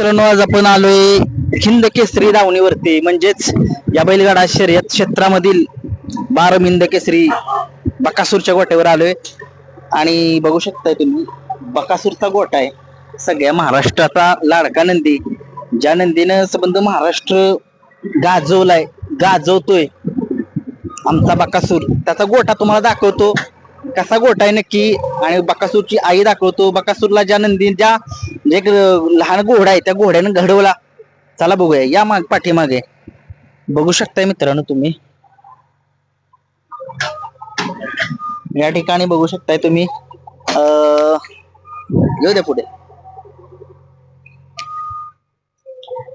मित्रांनो, आज आपण आलोय हिंद केसरी धावणीवरती, म्हणजेच या बैलगाडा शर्यत क्षेत्रामधील 12 हिंद केसरी बकासूरच्या गोट्यावर आलोय. आणि बघू शकताय तुम्ही, बकासूरचा गोठा आहे सगळ्या महाराष्ट्राचा लाडका नंदी, ज्या नंदीनं संबंध महाराष्ट्र गाजवलाय, गाजवतोय आमचा बकासूर. त्याचा गोठा तुम्हाला दाखवतो, कसा गोठा आहे नक्की, आणि बकासूरची आई दाखवतो. बकासूरला ज्या नंदी, ज्या एक लहान घोडा आहे त्या घोड्यानं घडवला. चला बघूया, या माग पाठीमागे बघू शकताय मित्रांनो तुम्ही, या ठिकाणी बघू शकताय तुम्ही. येऊ द्या पुढे.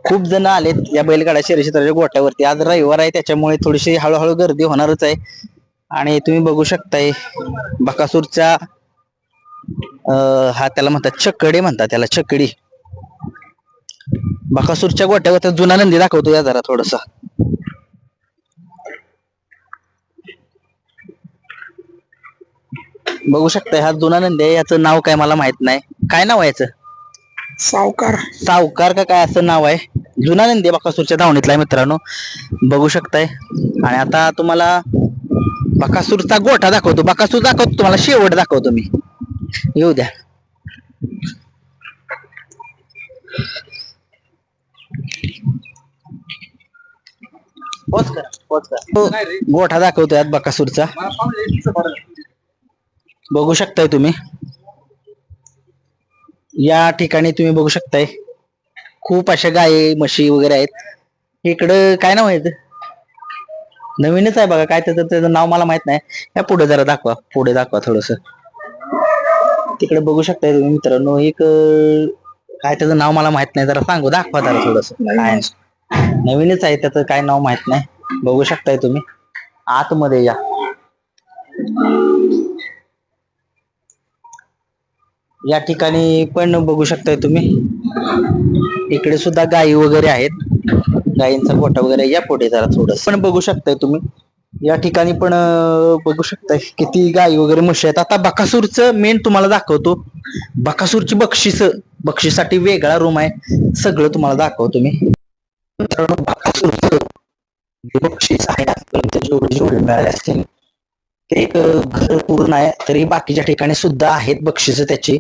खूप जण आलेत या बैलगाडा शर्यतीच्या गोट्यावरती. आज रविवार आहे त्याच्यामुळे थोडीशी हळूहळू गर्दी होणारच आहे. आणि तुम्ही बघू शकताय बकासूरच्या हा त्याला म्हणतात छकडी, म्हणतात त्याला छकडी. बकासूरच्या गोट्यावर जुना नंदी दाखवतो या जरा थोडसा. बघू शकताय हा जुना नंदी आहे. याचं नाव काय मला माहित नाही, काय नाव आहे याचं? सावकार. सावकार का काय असं नाव आहे. जुना नंदी बकासूरच्या धावणीतला आहे मित्रांनो, बघू शकताय. आणि आता तुम्हाला बकासूरचा गोठा दाखवतो, बकासूर दाखवतो तुम्हाला, शेवट दाखवतो मी. येऊ द्या. गोठा दाखवतोय बकासूरचा, बघू शकताय तुम्ही. या ठिकाणी तुम्ही बघू शकताय खूप अशा गायी म्हशी वगैरे आहेत. इकडं काय नाव आहे, नवीनच आहे बघा, काय त्याचं नाव मला माहित नाही. या पुढे जरा दाखवा, पुढे दाखवा थोडस. तिकडे बघू शकताय तुम्ही मित्रांनो, एक काय त्याचं नाव मला माहित नाही, जरा सांगू, दाखवा जरा थोडस. काय नवीनच आहे, त्याचं काय नाव माहित नाही. बघू शकताय तुम्ही, आतमध्ये या. या ठिकाणी पण बघू शकताय तुम्ही, इकडे सुद्धा गायी वगैरे आहेत, गायींचा गोठा वगैरे. या पुढे जरा थोडस पण बघू शकताय तुम्ही. या ठिकाणी पण बघू शकताय किती गायी वगैरे म्हशी आहेत. आता बकासूरचं मेन तुम्हाला दाखवतो. बकासूरची बक्षीसाठी वेगळा रूम आहे, सगळं तुम्हाला दाखवतो मी. बकासूरचं बक्षीस आहे जेवढे मिळाले असतील ते एक घर पूर्ण आहे. तरी बाकीच्या ठिकाणी सुद्धा आहेत बक्षीस त्याची.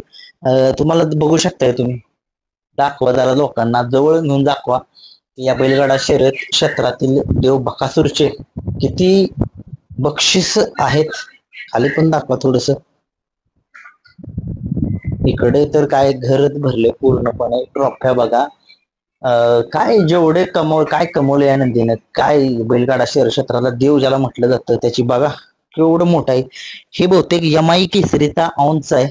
तुम्हाला बघू शकताय तुम्ही, दाखवा जरा लोकांना, जवळ घेऊन दाखवा. या बैलगाडा शर्यत क्षेत्रातील देव बकासूरचे किती बक्षीस आहेत. खाली पण दाखवा थोडस. इकडे तर काय घरच भरले पूर्णपणे, ट्रॉफ्या बघा. काय जेवढे काय कमवले या नंदीने, काय बैलगाडा शर्यत क्षेत्राला देव ज्याला म्हटलं जातं त्याची बघा केवढं मोठं आहे. हे बहुतेक यमाई केसरीचा औंच आहे,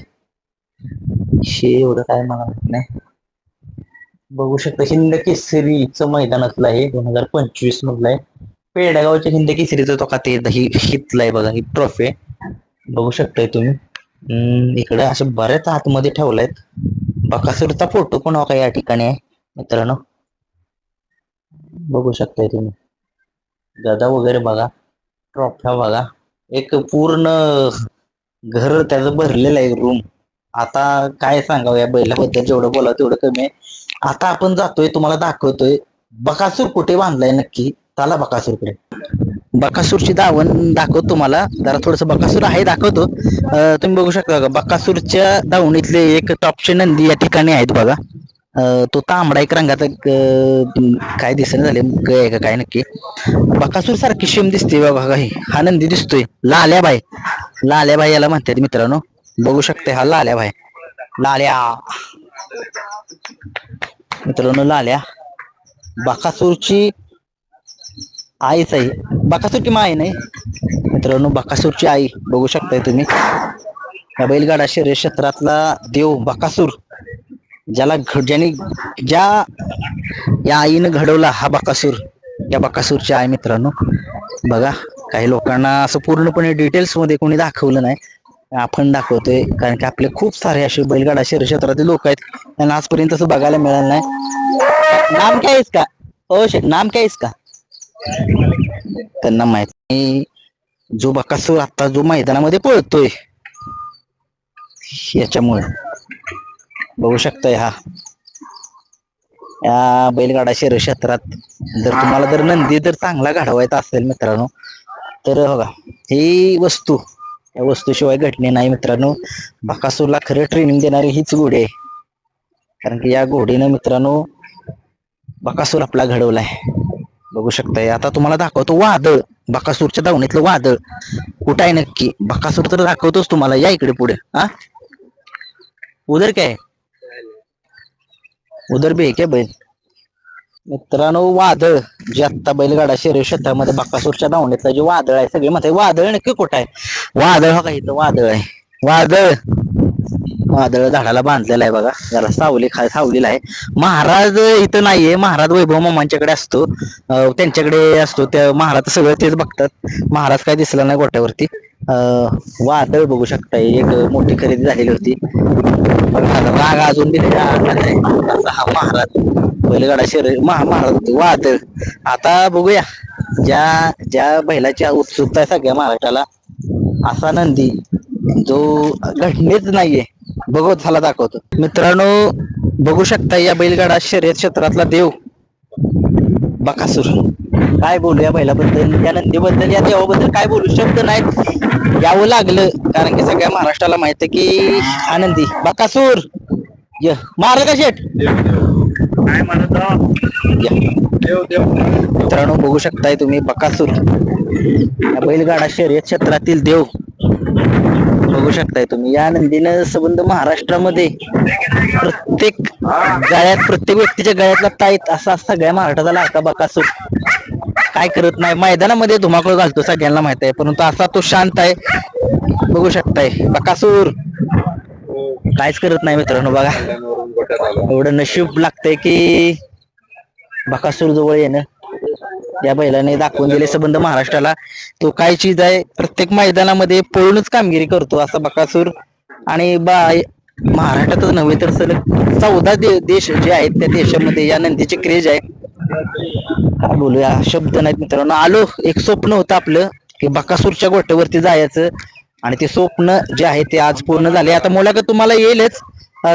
हे एवढं काय मला माहित नाही. बघू शकता हिंद केसरीचं मैदानातलं आहे, 2025 मधलं आहे. पेडगावच्या हिंद केसरीचं तो का ते हितलंय बघा, ही ट्रॉफी बघू शकताय तुम्ही. इकडे असे बऱ्याच आतमध्ये ठेवलायत. बकासूरचा फोटो पण का या ठिकाणी आहे मित्रांनो, बघू शकताय तुम्ही. गदा वगैरे बघा, ट्रॉफ्या बघा, एक पूर्ण घर त्याचं भरलेलं आहे रूम. आता काय सांगावं या बैलाबद्दल, जेवढं बोला तेवढं कमी आहे. आता आपण जातोय, तुम्हाला दाखवतोय बकासूर कुठे बांधलाय नक्की. चला बकासूरकडे. बकासूरची दावण दाखवतो तुम्हाला, जरा थोडस बकासूर आहे दाखवतो. तुम्ही बघू शकता का बकासूरच्या दावणीतले एक टॉपचे नंदी या ठिकाणी आहेत बघा. तो तांबडा एक रंगाचा काय दिसेना झाले आहे का काय नक्की. बकासूर सारखी शेम दिसते बघा, हा नंदी दिसतोय लाल्याबाई. लाल्याबाई याला म्हणतात मित्रांनो, बघू शकते हा लाल्याबाई, लाल्या मित्रांनो. लाल्या बकासूरची आईच आहे, बकासूरची माय नाही मित्रांनो, बकासूरची आई. बघू शकताय तुम्ही, या बैलगाडा शर्यत क्षेत्रातला देव बकासूर, ज्याने ज्या या आईनं घडवला हा बकासूर, या बकासूरची आई मित्रांनो. बघा, काही लोकांना असं पूर्णपणे डिटेल्स मध्ये कोणी दाखवलं नाही, आपण दाखवतोय. कारण की आपले खूप सारे असे बैलगाडा शर्यत क्षेत्रातील लोक आहेत, त्यांना आजपर्यंत असं बघायला मिळालं नाही. नाम काय आहेस का, ओ नाम काय आहेस का, त्यांना माहित नाही. जो बकासूर आता जो मैदानामध्ये पळतोय याच्यामुळे बघू शकताय. हा या बैलगाडा शर्यत क्षेत्रात जर तुम्हाला जर नंदी जर चांगला घडवायचा असेल मित्रांनो, तर बघा ही वस्तू, या वस्तूशिवाय घडणे नाही मित्रांनो. बकासूरला खरं ट्रेनिंग देणारी हीच घोडी आहे. कारण की या घोडीनं मित्रांनो बकासूर आपला घडवलाय. बघू शकताय. आता तुम्हाला दाखवतो वादळ, बकासूरच्या दावणीतलं वादळ कुठं आहे नक्की. बकासूर तर दाखवतोच तुम्हाला. या इकडे पुढे. हा, उधर काय उधर भी है क्या बैल. मित्रांनो वादळ जे आता बैलगाडा शर्यत क्षेत्रामध्ये बकासूरच्या दावणीतलं जे वादळ आहे, सगळे म्हणतात वादळ नक्की कुठं आहे. वादळ हो का, इथं वादळ आहे. वादळ वादळ झाडाला बांधलेला आहे बघा. जरा सावलीला आहे. महाराज इथं नाहीये. महाराज वैभव मामांच्याकडे असतो. त्यांच्याकडे असतो. त्या महाराज सगळं तेच बघतात. महाराज काय दिसला नाही गोट्यावरती. वादळ बघू शकताय. एक मोठी खरेदी झालेली होती. राग अजून दिलेला हा महाराज बैलगाडा शर्यत महाराज होते. वादळ. आता बघूया ज्या ज्या बैलाची उत्सुकता आहे सगळ्या महाराष्ट्राला, असा नंदी जो घडणेच नाहीये. बघू झाला दाखवतो मित्रांनो. बघू शकता या बैलगाडा शर्यत क्षेत्रातला देव बकासूर. काय बोलू या बैलाबद्दल, या नंदीबद्दल, या देवाबद्दल काय बोलू, शब्द नाहीत. यावं लागलं कारण की सगळ्या महाराष्ट्राला माहित आहे की हा नंदी बकासूर मारलं का शेट. मित्रांनो बघू शकताय तुम्ही बकासूर, या बैलगाडा शर्यत क्षेत्रातील देव बघू शकताय तुम्ही. या नंदीनं संबंध महाराष्ट्रामध्ये प्रत्येक गळ्यात, प्रत्येक व्यक्तीच्या गळ्यातला ताईत असा सगळ्या महाराष्ट्राचा लाडका बकासूर. काय करत नाही, मैदानामध्ये धुमाकूळ घालतो सगळ्यांना माहित आहे, परंतु असा तो शांत आहे. बघू शकताय बकासूर काहीच करत नाही मित्रांनो. बघा एवढं नशीब लागतंय की बकासूर जवळ येणं. या बैलाने दाखवून दिले संबंध महाराष्ट्राला तो काय चीज आहे. प्रत्येक मैदानामध्ये पळूनच कामगिरी करतो असा बकासूर. आणि महाराष्ट्रातच नव्हे तर सलग 14 देश जे आहेत त्या देशामध्ये या नंदीचे क्रेज आहे. काय बोलूया, शब्द नाहीत मित्रांनो. आलो, एक स्वप्न होतं आपलं की बकासूरच्या गोट्यावरती जायचं, आणि ते स्वप्न जे आहे ते आज पूर्ण झाले. आता मुलाखत तुम्हाला येईलच.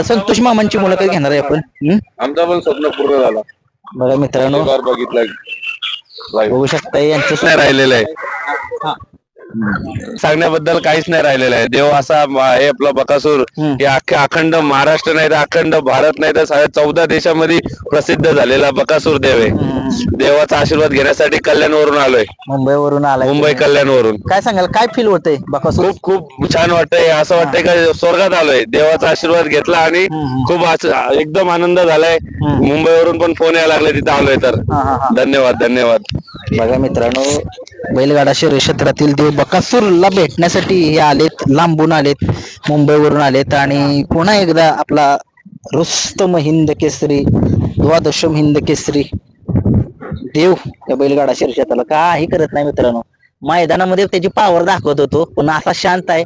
संतोष मामांची मुलाखत घेणार आहे आपण. आमचा पण स्वप्न पूर्ण झाला. बघा मित्रांनो बघितलं बघू शकता यांचं नाही राहिलेलं आहे. सांगण्याबद्दल काहीच नाही राहिलेलं आहे. देव असा हे आपला बकासूर हे अखंड महाराष्ट्र नाही तर अखंड भारत नाही तर 14 देशामध्ये प्रसिद्ध झालेला बकासूर देव आहे. देवाचा आशीर्वाद घेण्यासाठी कल्याणवरून आलोय. मुंबईवरून आलाय. मुंबई कल्याणवरून. काय सांगाल, काय फील होतंय बकासूर. खूप खूप छान वाटतंय. असं वाटतंय का स्वर्गात आलोय. देवाचा आशीर्वाद घेतला आणि खूप एकदम आनंद झालाय. मुंबईवरून पण फोन यायला लागले तिथे आलोय तर. धन्यवाद धन्यवाद. बघा मित्रांनो बैलगाडा शर्यत क्षेत्रातील देव बकासूरला भेटण्यासाठी हे आलेत, लांबून आलेत, मुंबईवरून आलेत. आणि पुन्हा एकदा आपला रुस्तम हिंद केसरी, द्वादशम हिंद केसरी देव या बैलगाडा शर्यत क्षेत्राला काही करत नाही मित्रांनो. मैदानामध्ये त्याची पावर दाखवत होतो, पण असा शांत आहे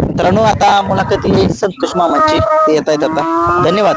मित्रांनो. आता मुलाखती संतोष मामांची ते येत आहेत आता. धन्यवाद.